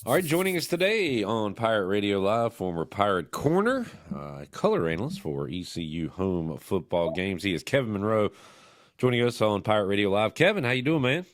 All right, joining us today on Pirate Radio Live, former Pirate Corner, color analyst for ECU home football games. He is Kevin Monroe, joining us on Pirate Radio Live. Kevin, how you doing, man?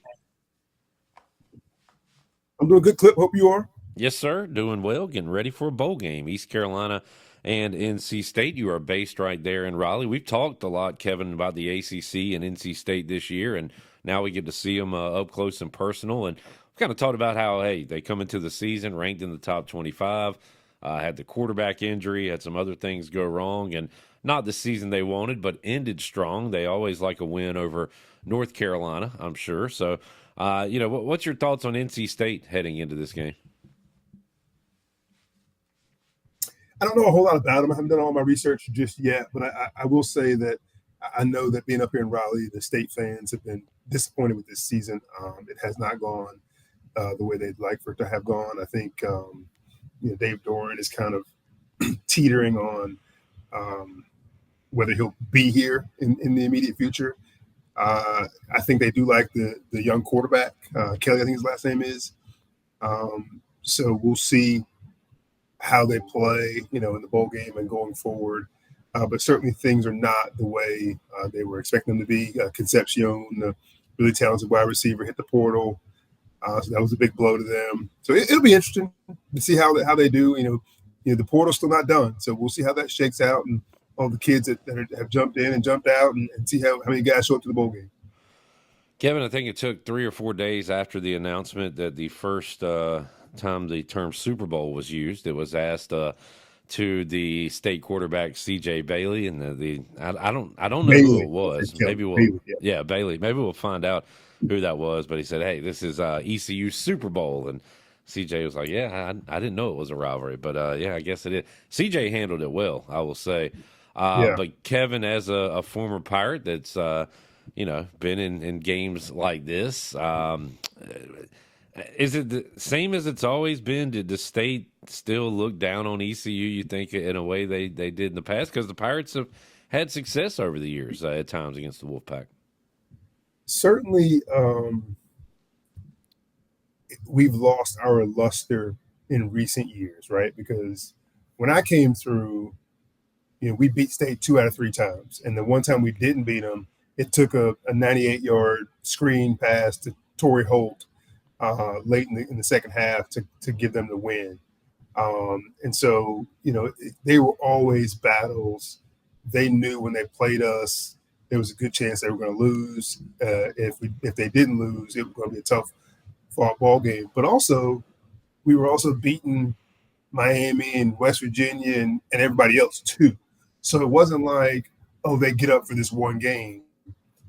I'm doing good, Clip. Hope you are. Yes, sir. Doing well. Getting ready for a bowl game. East Carolina and NC State. You are based right there in Raleigh. We've talked a lot, Kevin, about the ACC and NC State this year, and now we get to see them up close and personal. And we've kind of talked about how, hey, they come into the season ranked in the top 25, had the quarterback injury, had some other things go wrong, and not the season they wanted, but ended strong. They always like a win over North Carolina, I'm sure. So, what's your thoughts on NC State heading into this game? I don't know a whole lot about them. I haven't done all my research just yet, but I will say that I know that being up here in Raleigh, the state fans have been disappointed with this season. It has not gone the way they'd like for it to have gone. I think Dave Doran is kind of teetering on whether he'll be here in the immediate future. I think they do like the young quarterback, Kelly, I think his last name is. So we'll see how they play, in the bowl game and going forward. But certainly things are not the way they were expecting them to be. Concepcion, the really talented wide receiver, hit the portal. So that was a big blow to them. So it'll be interesting to see how they do. The portal's still not done. So we'll see how that shakes out and all the kids that have jumped in and jumped out and see how many guys show up to the bowl game. Kevin, I think it took 3 or 4 days after the announcement that the first time the term Super Bowl was used, it was asked to the state quarterback C.J. Bailey, and I don't know Bailey, who it was. Maybe we'll Bailey, yeah, Bailey. Maybe we'll find out who that was. But he said, "Hey, this is ECU Super Bowl," and CJ was like, "Yeah, I didn't know it was a rivalry, but yeah, I guess it is." CJ handled it well, I will say. Yeah. But Kevin, as a former Pirate that's been in games like this, is it the same as it's always been? Did the state still look down on ECU, you think, in a way they did in the past? Because the Pirates have had success over the years at times against the Wolfpack. Certainly, we've lost our luster in recent years, right? Because when I came through, we beat State 2 out of 3 times. And the one time we didn't beat them, it took a 98-yard screen pass to Torrey Holt late in the second half to give them the win. And so, they were always battles. They knew when they played us, there was a good chance they were going to lose. If they didn't lose, it was going to be a tough fought ball game. But also, we were also beating Miami and West Virginia and everybody else too. So it wasn't like, oh, they get up for this one game.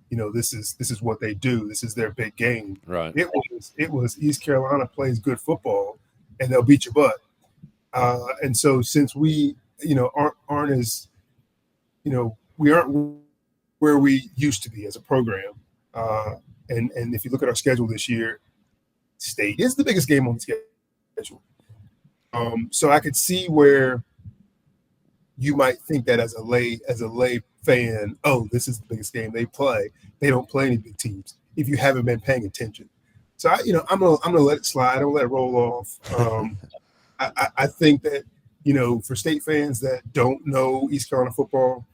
This is what they do. This is their big game. Right. It was East Carolina plays good football, and they'll beat your butt. And so since we aren't as we aren't where we used to be as a program, and if you look at our schedule this year, State is the biggest game on the schedule. So I could see where you might think that as a lay fan, oh, this is the biggest game they play. They don't play any big teams if you haven't been paying attention. So I'm gonna let it slide. I'm gonna let it roll off. I think that for State fans that don't know East Carolina football,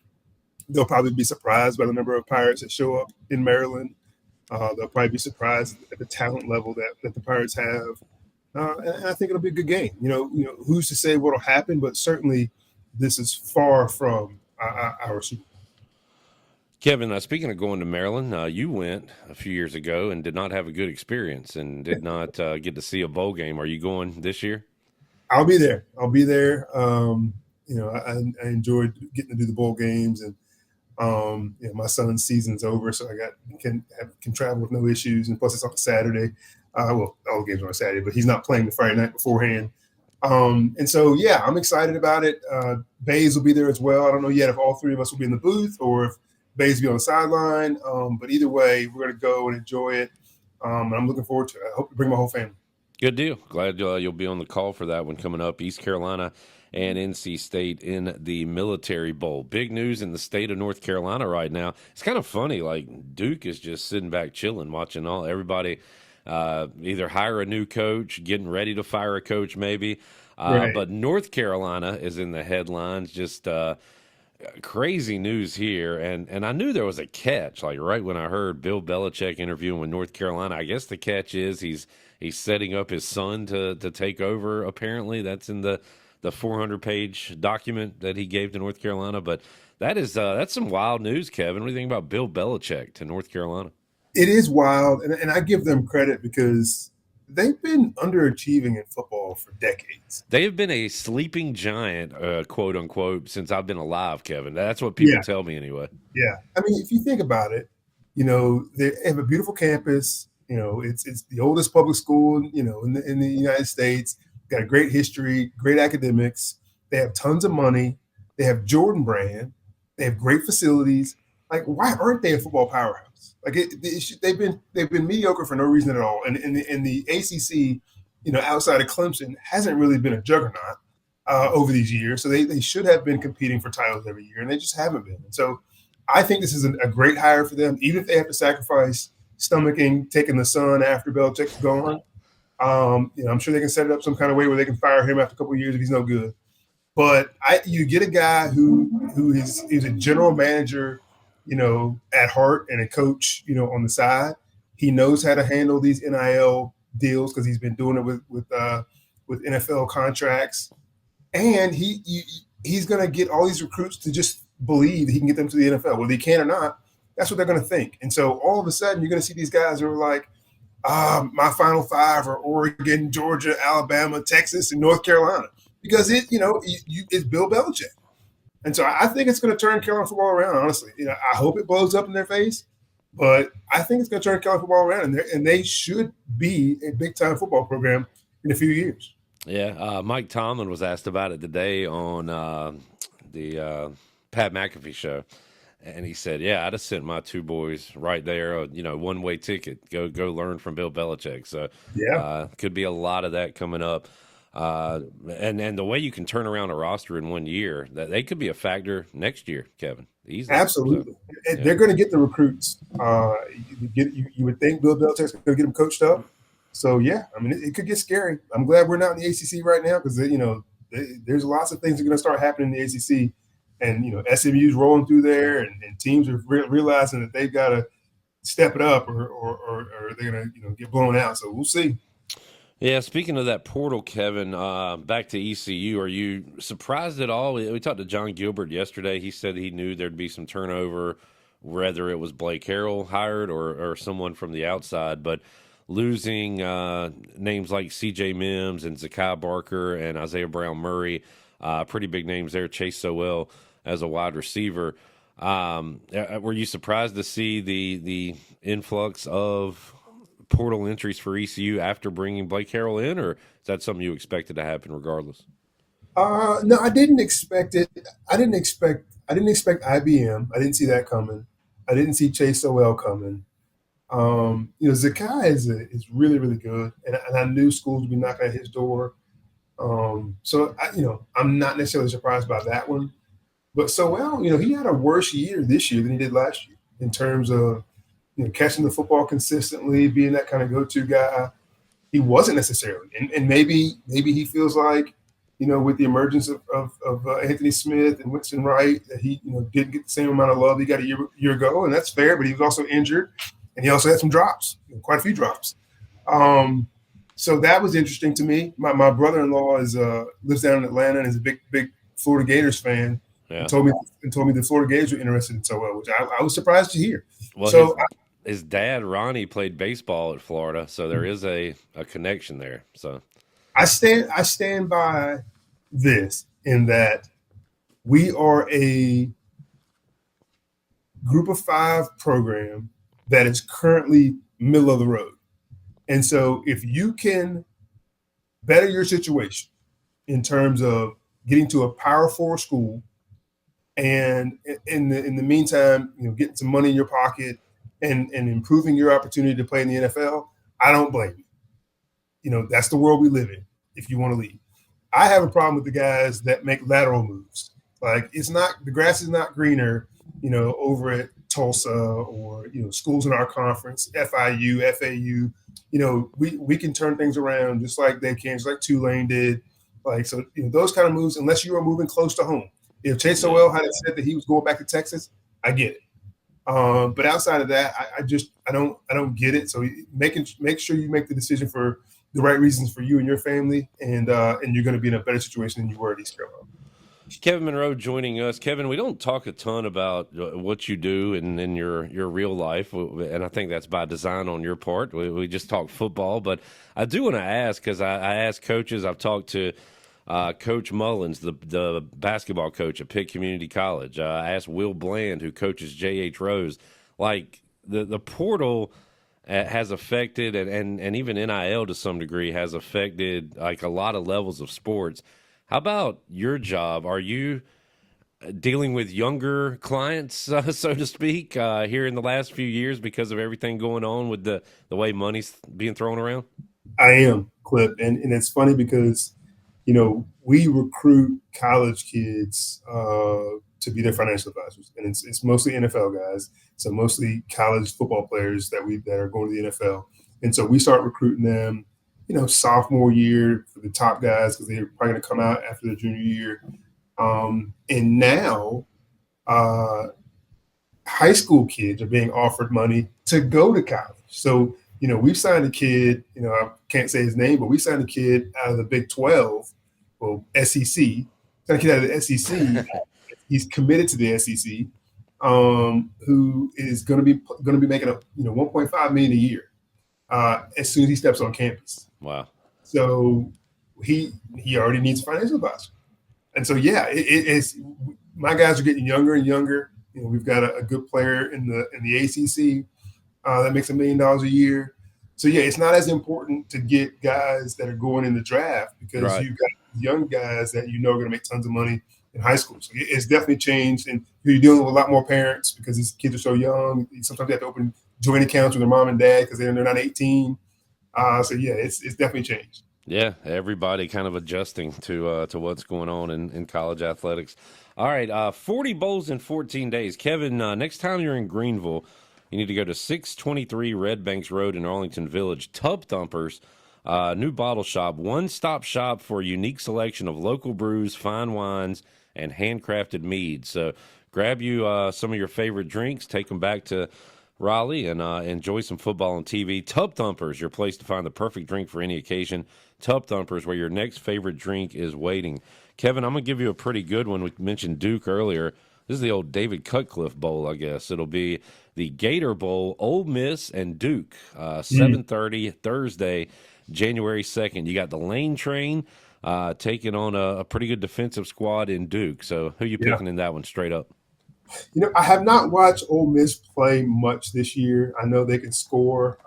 they'll probably be surprised by the number of Pirates that show up in Maryland. They'll probably be surprised at the talent level that the Pirates have. And I think it'll be a good game. Who's to say what'll happen, but certainly this is far from our Super Bowl. Kevin, speaking of going to Maryland, you went a few years ago and did not have a good experience and did not get to see a bowl game. Are you going this year? I'll be there. I enjoyed getting to do the bowl games, and my son's season's over, so I can travel with no issues. And plus, it's on a Saturday. Well, all the games are on Saturday, but he's not playing the Friday night beforehand. And so, yeah, I'm excited about it. Bays will be there as well. I don't know yet if all 3 of us will be in the booth or if Bays will be on the sideline. But either way, we're going to go and enjoy it. And I'm looking forward to it. I hope to bring my whole family. Good deal. Glad you'll be on the call for that one coming up. East Carolina and NC State in the Military Bowl. Big news in the state of North Carolina right now. It's kind of funny. Like Duke is just sitting back chilling, watching everybody either hire a new coach, getting ready to fire a coach, maybe. Right. But North Carolina is in the headlines. Just crazy news here, and I knew there was a catch. Like right when I heard Bill Belichick interviewing with North Carolina, I guess the catch is he's setting up his son to take over. Apparently, that's in the 400-page document that he gave to North Carolina. But that's some wild news, Kevin. What do you think about Bill Belichick to North Carolina? It is wild, and I give them credit because they've been underachieving in football for decades. They have been a sleeping giant, quote unquote, since I've been alive, Kevin. That's what people Yeah, tell me anyway. yeah. I mean, if you think about it, they have a beautiful campus. It's the oldest public school, in the United States. Got a great history, great academics. They have tons of money. They have Jordan Brand. They have great facilities. Like, why aren't they a football powerhouse? Like, they've been mediocre for no reason at all. And in the ACC, outside of Clemson, hasn't really been a juggernaut over these years. So they should have been competing for titles every year, and they just haven't been. And so I think this is a great hire for them, even if they have to sacrifice stomaching taking the son after Belichick's gone. I'm sure they can set it up some kind of way where they can fire him after a couple of years if he's no good. But you get a guy who is a general manager, at heart, and a coach, on the side. He knows how to handle these NIL deals because he's been doing it with NFL contracts, and he's going to get all these recruits to just believe that he can get them to the NFL, whether he can or not. That's what they're going to think. And so all of a sudden, you're going to see these guys who are like, my Final Five are Oregon, Georgia, Alabama, Texas, and North Carolina, because it's Bill Belichick. And so I think it's going to turn Carolina football around. Honestly, I hope it blows up in their face, but I think it's going to turn Carolina football around, and they should be a big time football program in a few years. Yeah, Mike Tomlin was asked about it today on the Pat McAfee show, and he said, "Yeah, I'd have sent my two boys right there, one-way ticket. Go learn from Bill Belichick." So, Yeah, could be a lot of that coming up. And the way you can turn around a roster in 1 year, that they could be a factor next year, Kevin, easily. So, absolutely. And yeah. they're going to get the recruits. You would think Bill Belichick's going to get them coached up. So yeah, I mean, it could get scary. I'm glad we're not in the ACC right now because there's lots of things that are going to start happening in the ACC, and SMU's rolling through there, and teams are realizing that they've got to step it up, or they're going to get blown out. So we'll see. Yeah, speaking of that portal, Kevin, back to ECU, are you surprised at all? We talked to John Gilbert yesterday. He said he knew there'd be some turnover, whether it was Blake Harrell hired or someone from the outside. But losing names like C.J. Mims and Zakai Barker and Isaiah Brown Murray, pretty big names there, Chase Sowell as a wide receiver. Were you surprised to see the influx of portal entries for ECU after bringing Blake Harrell in, or is that something you expected to happen regardless? No, I didn't expect it. I didn't expect IBM. I didn't see that coming. I didn't see Chase Sowell coming. Zakai is really, really good, and I knew schools would be knocking at his door. I'm not necessarily surprised by that one. But Sowell, he had a worse year this year than he did last year in terms of catching the football consistently, being that kind of go-to guy. He wasn't necessarily, and maybe he feels like, with the emergence of Anthony Smith and Winston Wright, that he didn't get the same amount of love he got a year ago, and that's fair. But he was also injured, and he also had some drops, quite a few drops. So that was interesting to me. My brother-in-law lives down in Atlanta and is a big Florida Gators fan. Yeah. And told me the Florida Gators were interested in Sowell, which I was surprised to hear. Well, So his dad Ronnie played baseball at Florida, so there is a connection there. So I stand by this, in that we are a group of 5 program that is currently middle of the road. And so if you can better your situation in terms of getting to a Power 4 school, and in the meantime, getting some money in your pocket and improving your opportunity to play in the NFL, I don't blame you. That's the world we live in if you want to leave. I have a problem with the guys that make lateral moves. Like, the grass is not greener, over at Tulsa or schools in our conference, FIU, FAU. We can turn things around just like they can, just like Tulane did. Like so, those kind of moves. Unless you are moving close to home. If Chase Sowell had said that he was going back to Texas, I get it. But outside of that, I don't get it. So make sure you make the decision for the right reasons for you and your family, and you're going to be in a better situation than you were at East Carolina. Kevin Monroe joining us. Kevin, we don't talk a ton about what you do in your real life, and I think that's by design on your part. We just talk football, but I do want to ask because I ask coaches. I've talked to Coach Mullins, the basketball coach at Pitt Community College. I asked Will Bland, who coaches J.H. Rose, like the portal has affected, and even NIL to some degree has affected like a lot of levels of sports. How about your job? Are you dealing with younger clients, so to speak, here in the last few years because of everything going on with the way money's being thrown around? I am, Clip, and it's funny because we recruit college kids to be their financial advisors, and it's mostly NFL guys, so mostly college football players that are going to the NFL, and so we start recruiting them, sophomore year for the top guys because they're probably going to come out after their junior year, and now high school kids are being offered money to go to college. So we've signed a kid, I can't say his name, but we signed a kid out of the Big 12, well, SEC. Signed a kid out of the SEC. He's committed to the SEC, who is going to be making a $1.5 million a year as soon as he steps on campus. Wow! So he already needs a financial advisor, and so it's my guys are getting younger and younger. We've got a good player in the ACC that makes $1 million a year. So it's not as important to get guys that are going in the draft because you've got young guys that are going to make tons of money in high school. So it's definitely changed, and you're dealing with a lot more parents because these kids are so young. Sometimes they have to open joint accounts with their mom and dad because they're not 18. It's definitely changed. Yeah, everybody kind of adjusting to what's going on in college athletics. All right, 40 bowls in 14 days. Kevin, next time you're in Greenville, you need to go to 623 Red Banks Road in Arlington Village. Tub Thumpers, new bottle shop, one-stop shop for a unique selection of local brews, fine wines, and handcrafted meads. So grab you some of your favorite drinks, take them back to Raleigh, and enjoy some football on TV. Tub Thumpers, your place to find the perfect drink for any occasion. Tub Thumpers, where your next favorite drink is waiting. Kevin, I'm going to give you a pretty good one. We mentioned Duke earlier. This is the old David Cutcliffe Bowl, I guess. It'll be the Gator Bowl, Ole Miss and Duke, 7:30 Thursday, January 2nd. You got the Lane Train taking on a pretty good defensive squad in Duke. So who are you picking in that one straight up? I have not watched Ole Miss play much this year. I know they can score.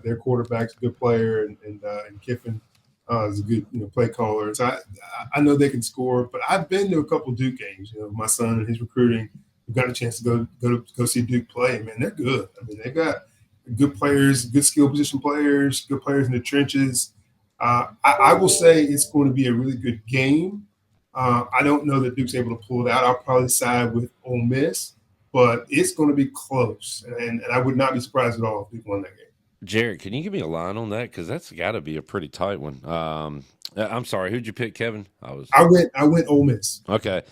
Their quarterback's a good player, and Kiffin is a good play caller. So I know they can score. But I've been to a couple Duke games. My son and his recruiting, we got a chance to go see Duke play. Man, they're good. I mean, they got good players, good skill position players, good players in the trenches. I will say it's going to be a really good game. I don't know that Duke's able to pull it out. I'll probably side with Ole Miss, but it's going to be close, and I would not be surprised at all if Duke won that game. Jared, can you give me a line on that? Because that's got to be a pretty tight one. I'm sorry, who'd you pick, Kevin? I went Ole Miss. Okay,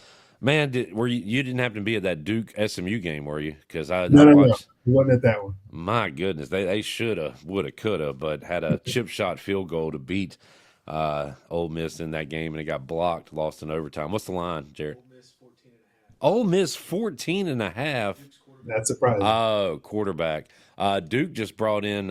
man, you didn't happen to be at that Duke SMU game, were you? Because I No, watched. I wasn't at that one. My goodness, they shoulda, woulda, coulda, but had a chip shot field goal to beat Ole Miss in that game, and it got blocked, lost in overtime. What's the line, Jared? Ole Miss 14 and a half. That's surprising. Oh, quarterback. Duke just brought in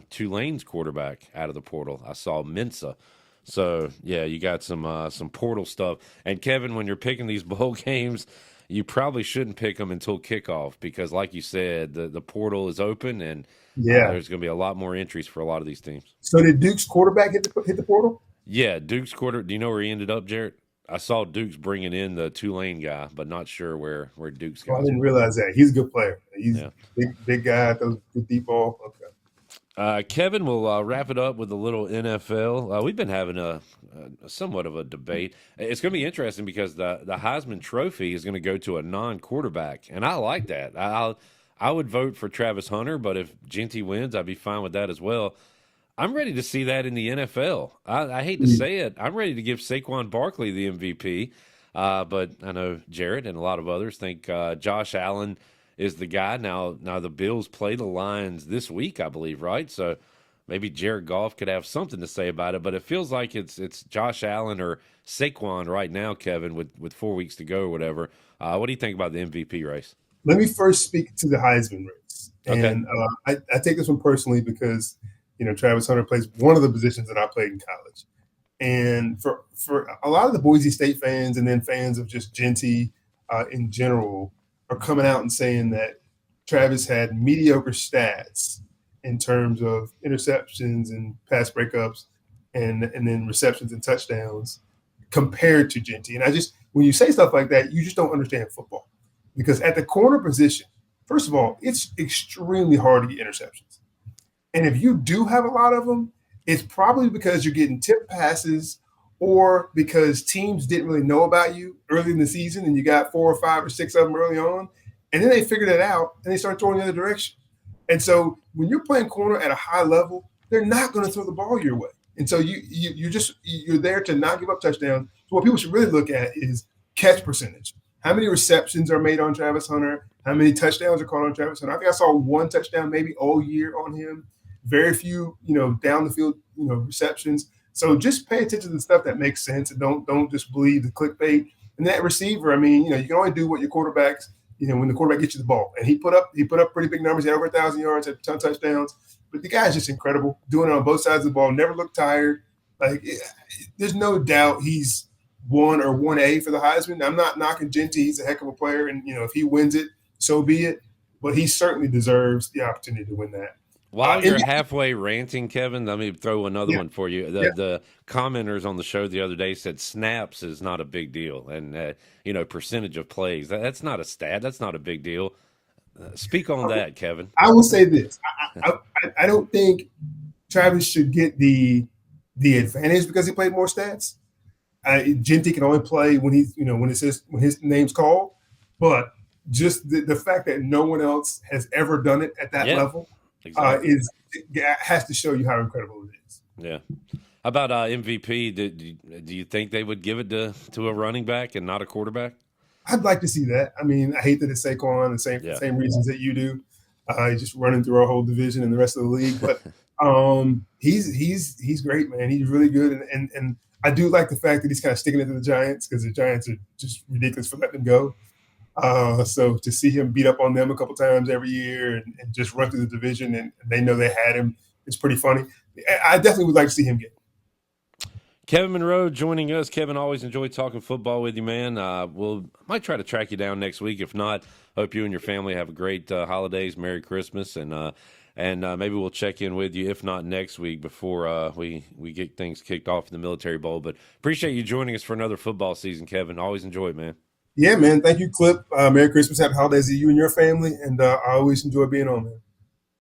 Tulane's quarterback out of the portal. I saw Mensa. So, yeah, you got some portal stuff. And, Kevin, when you're picking these bowl games, you probably shouldn't pick them until kickoff because, like you said, the portal is open and there's going to be a lot more entries for a lot of these teams. So did Duke's quarterback hit the portal? Yeah, Duke's quarterback. Do you know where he ended up, Jared? I saw Duke's bringing in the Tulane guy, but not sure where Duke's going. I didn't realize that. He's a good player. He's a big guy, throws good deep ball. Okay. Kevin, we'll wrap it up with a little NFL. We've been having a somewhat of a debate. It's going to be interesting because the Heisman Trophy is going to go to a non-quarterback, and I like that. I would vote for Travis Hunter, but if Genty wins, I'd be fine with that as well. I'm ready to see that in the NFL. I hate to say it. I'm ready to give Saquon Barkley the MVP, but I know Jarrett and a lot of others think Josh Allen is the guy. Now the Bills play the Lions this week, I believe, right? So maybe Jared Goff could have something to say about it. But it feels like it's Josh Allen or Saquon right now, Kevin, with 4 weeks to go or whatever. What do you think about the MVP race? Let me first speak to the Heisman race, Okay. and I take this one personally because Travis Hunter plays one of the positions that I played in college, and for a lot of the Boise State fans and then fans of just Genty in general are coming out and saying that Travis had mediocre stats in terms of interceptions and pass breakups, and then receptions and touchdowns compared to Genty. And when you say stuff like that, you just don't understand football. Because at the corner position, first of all, it's extremely hard to get interceptions. And if you do have a lot of them, it's probably because you're getting tip passes or because teams didn't really know about you early in the season and you got 4 or 5 or 6 of them early on. And then they figured it out and they start throwing the other direction. And so when you're playing corner at a high level, they're not going to throw the ball your way. And so you're there to not give up touchdowns. So what people should really look at is catch percentage. How many receptions are made on Travis Hunter? How many touchdowns are caught on Travis Hunter? I think I saw 1 touchdown maybe all year on him. Very few, down the field, receptions. So just pay attention to the stuff that makes sense and don't just believe the clickbait. And that receiver, I mean, you can only do what your quarterbacks, when the quarterback gets you the ball. And he put up pretty big numbers. He had over 1,000 yards, had a ton of touchdowns. But the guy's just incredible, doing it on both sides of the ball. Never looked tired. There's no doubt he's 1 or 1A for the Heisman. I'm not knocking Genty. He's a heck of a player. And, if he wins it, so be it. But he certainly deserves the opportunity to win that. While you're halfway ranting, Kevin, let me throw another one for you. The commenters on the show the other day said snaps is not a big deal. And, percentage of plays, that's not a stat. That's not a big deal. Speak on that, Kevin. I will say this. I don't think Travis should get the advantage because he played more stats. Genty can only play when when his name's called, but just the fact that no one else has ever done it at that level exactly. has to show you how incredible it is. Yeah. How about MVP? Do you think they would give it to a running back and not a quarterback? I'd like to see that. I mean, I hate that it's Saquon, the same reasons that you do. He's just running through our whole division and the rest of the league, but he's great, man. He's really good, and I do like the fact that he's kind of sticking it to the Giants because the Giants are just ridiculous for letting him go. So to see him beat up on them a couple times every year and just run through the division and they know they had him, it's pretty funny. I definitely would like to see him get it. Kevin Monroe joining us. Kevin, always enjoy talking football with you, man. Might try to track you down next week. If not, hope you and your family have a great holidays, Merry Christmas, and maybe we'll check in with you, if not next week, before we get things kicked off in the Military Bowl. But appreciate you joining us for another football season, Kevin. Always enjoy it, man. Yeah, man. Thank you, Clip. Merry Christmas. Happy holidays to you and your family. And I always enjoy being on, man.